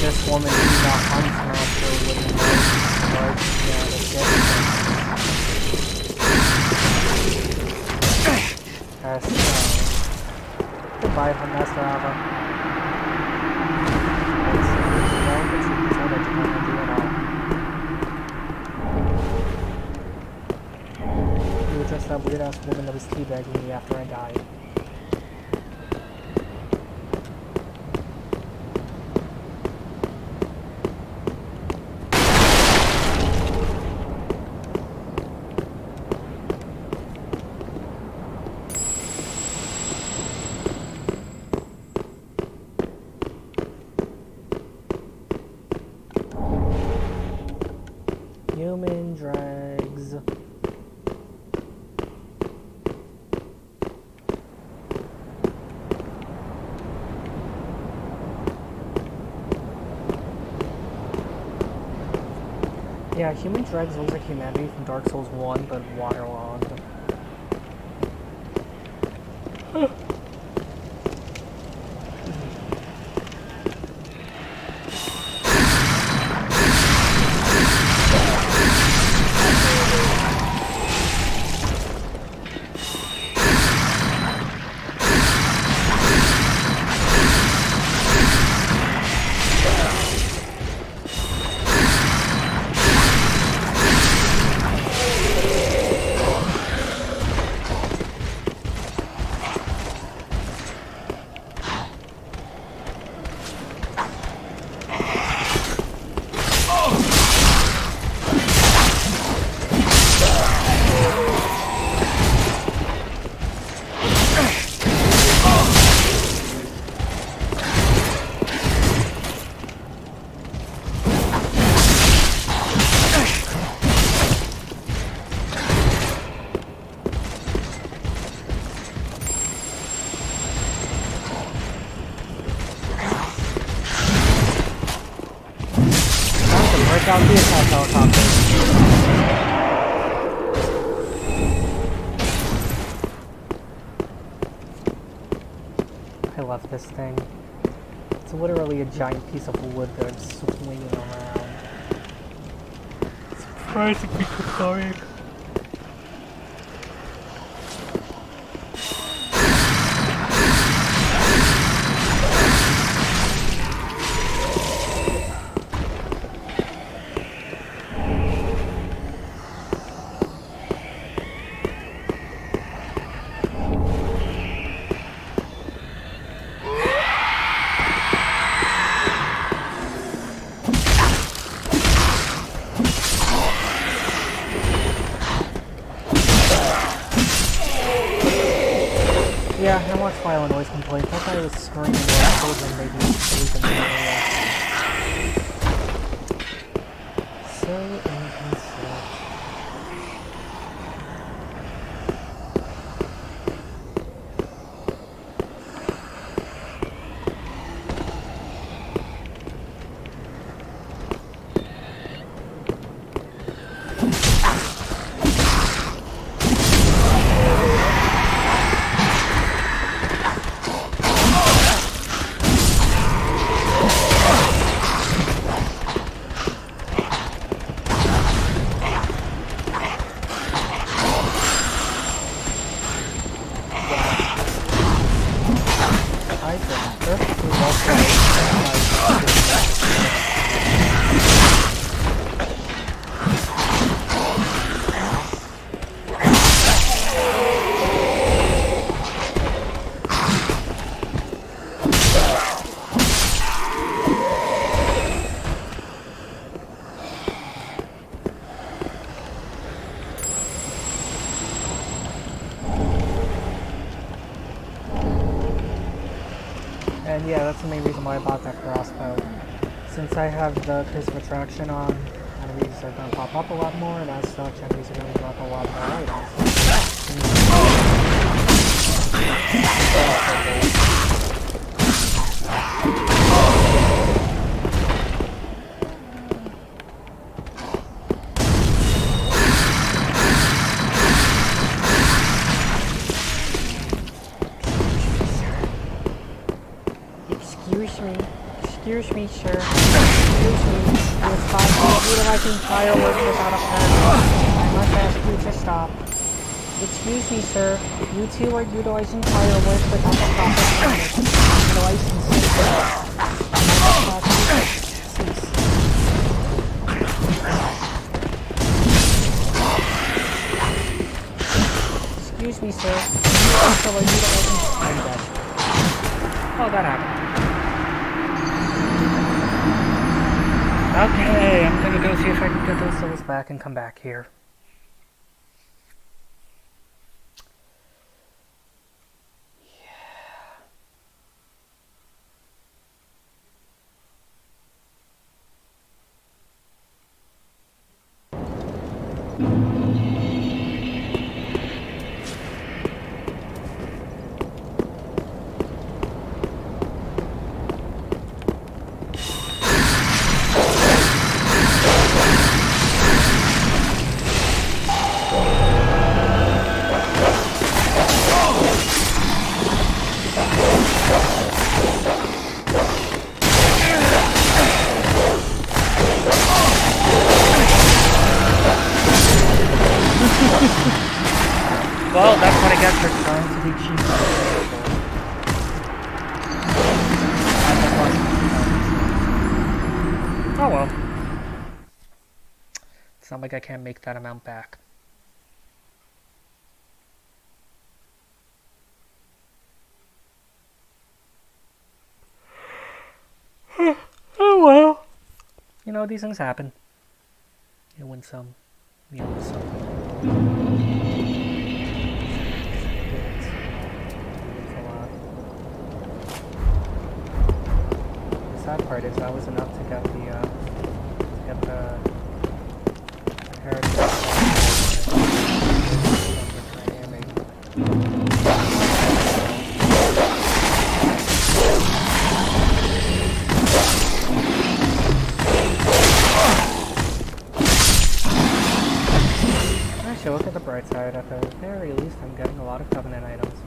S1: This woman is a hunt master with a knife, yeah, that's it. Goodbye, Hunt Master Ava. You were just that weird-ass woman that was teabagging me after I died. Human dregs. Yeah, human dregs looks like humanity from Dark Souls 1, but waterlogged. Out the attack helicopter. I love this thing. It's It's literally a giant piece of wood that I'm swinging around. Surprisingly cathartic. Yeah, I watched File Noise complaints. I thought it was screaming while children maybe sleeping in the So inconsiderate. And yeah, that's the main reason why I bought that crossbow. Since I have the Curse of Attraction on, enemies are going to pop up a lot more, and as such, enemies are going to drop a lot more items. Excuse me, sir. Excuse me. You are utilizing fireworks without a permit. I must ask you to stop. Excuse me, sir. You two are utilizing fireworks without a proper permit and license. I must ask you to cease. Excuse me, sir. You also are utilizing... Oh, that happened. Okay, I'm gonna go see if I can get those souls back and come back here. Well, that's what I get for trying to be cheap. Oh well. It's not like I can't make that amount back. Oh well. You know, these things happen. You win some, you lose some. The sad part is that was enough to get the inheritance. Actually, look at the bright side. At the very least, I'm getting a lot of Covenant items.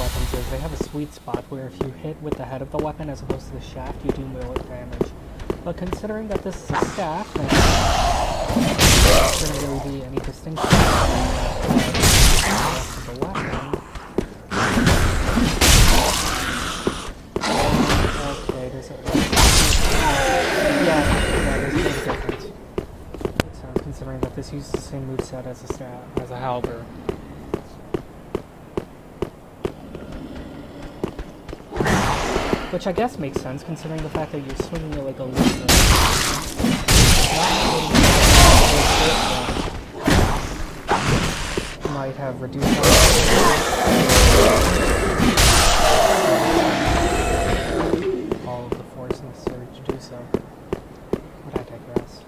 S1: weapons is they have a sweet spot where if you hit with the head of the weapon as opposed to the shaft, you do melee damage. But considering that this is a staff, then there shouldn't really be any distinction between the rest of the weapon. Okay, there's a... Yeah, there's a big difference. It sounds considering that this uses the same moveset as a staff, as a halberd. Which I guess makes sense, considering the fact that you're swinging it like a laser. Might have reduced all of the force necessary to do so. But I digress.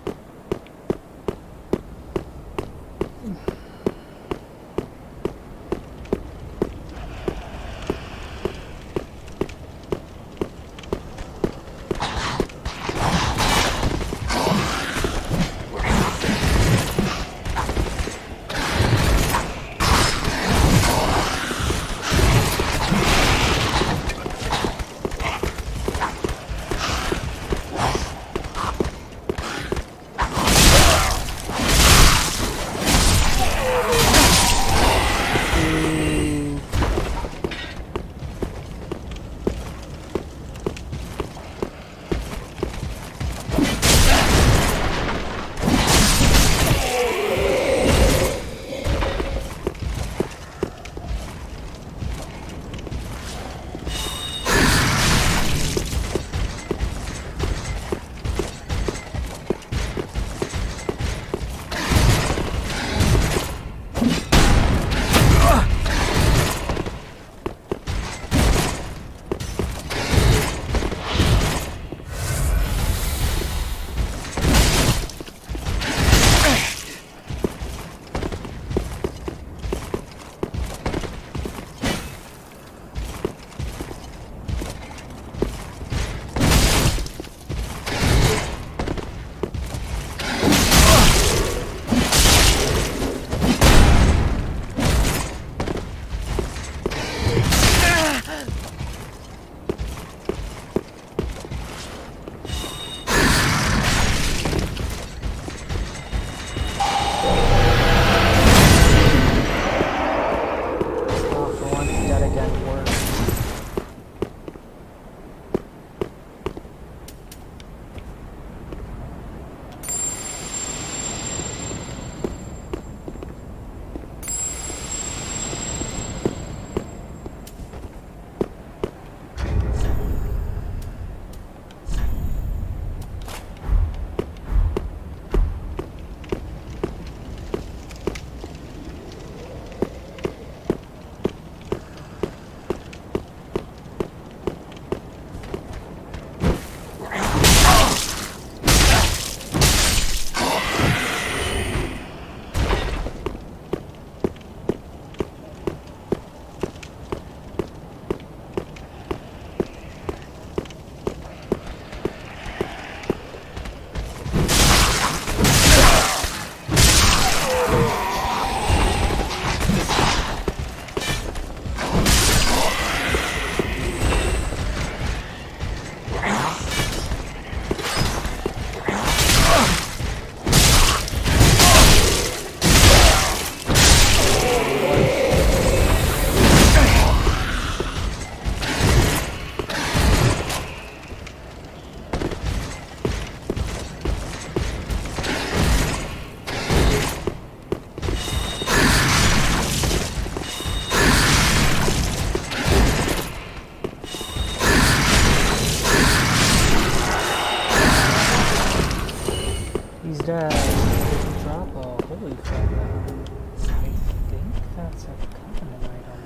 S1: dead. Didn't drop a holy fragment. I think that's a covenant item.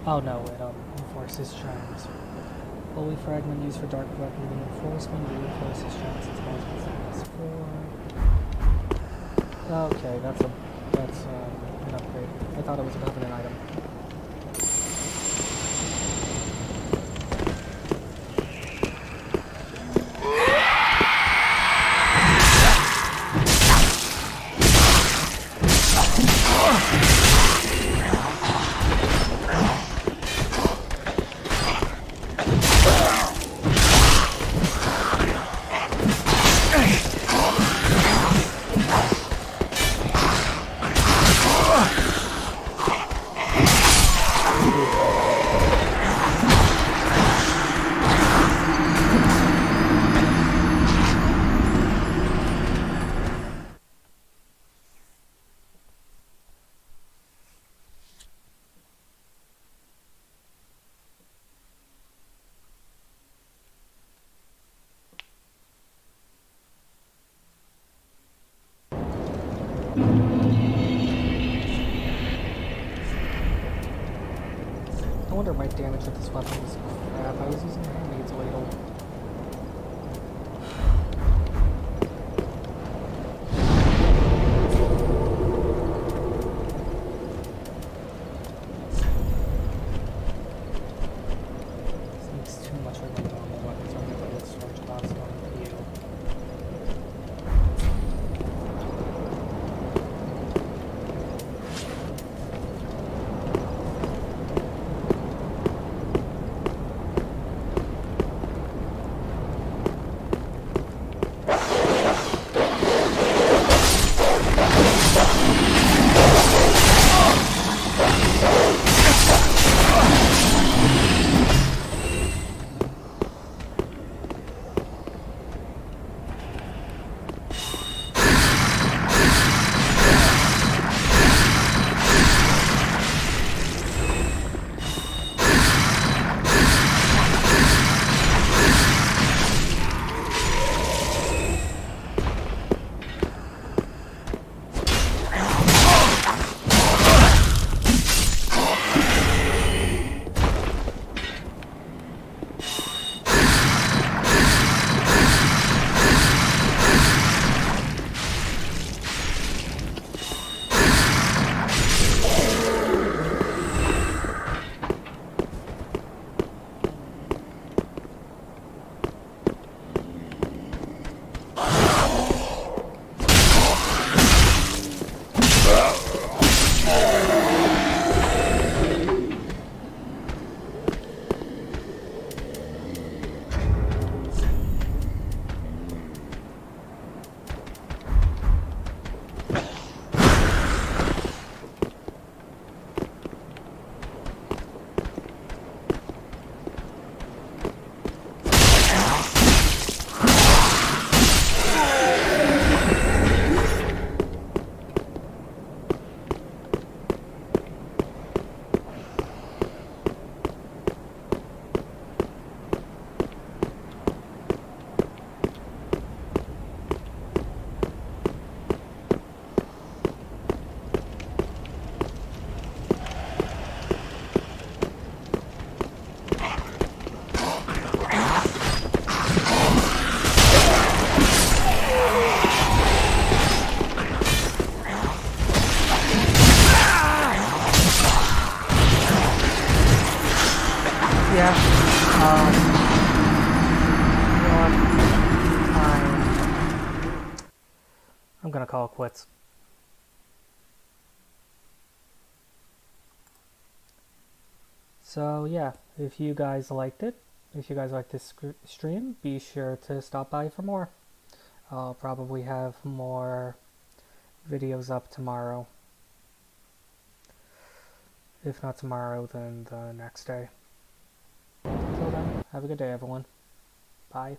S1: Oh no, it enforces charms. Holy fragment used for dark weapon reinforcement reinforces charms its multiple 4. Okay, that's an upgrade. I thought it was a covenant item. I wonder my damage with this weapon is crap. I was using a handmaid's ladle. This makes too much of a normal weapon, so I'm gonna put storage box on you. Yeah. You know what? I'm gonna call it quits. So yeah, if you guys liked it, if you guys liked this stream, be sure to stop by for more. I'll probably have more videos up tomorrow. If not tomorrow, then the next day. Until then, have a good day, everyone. Bye.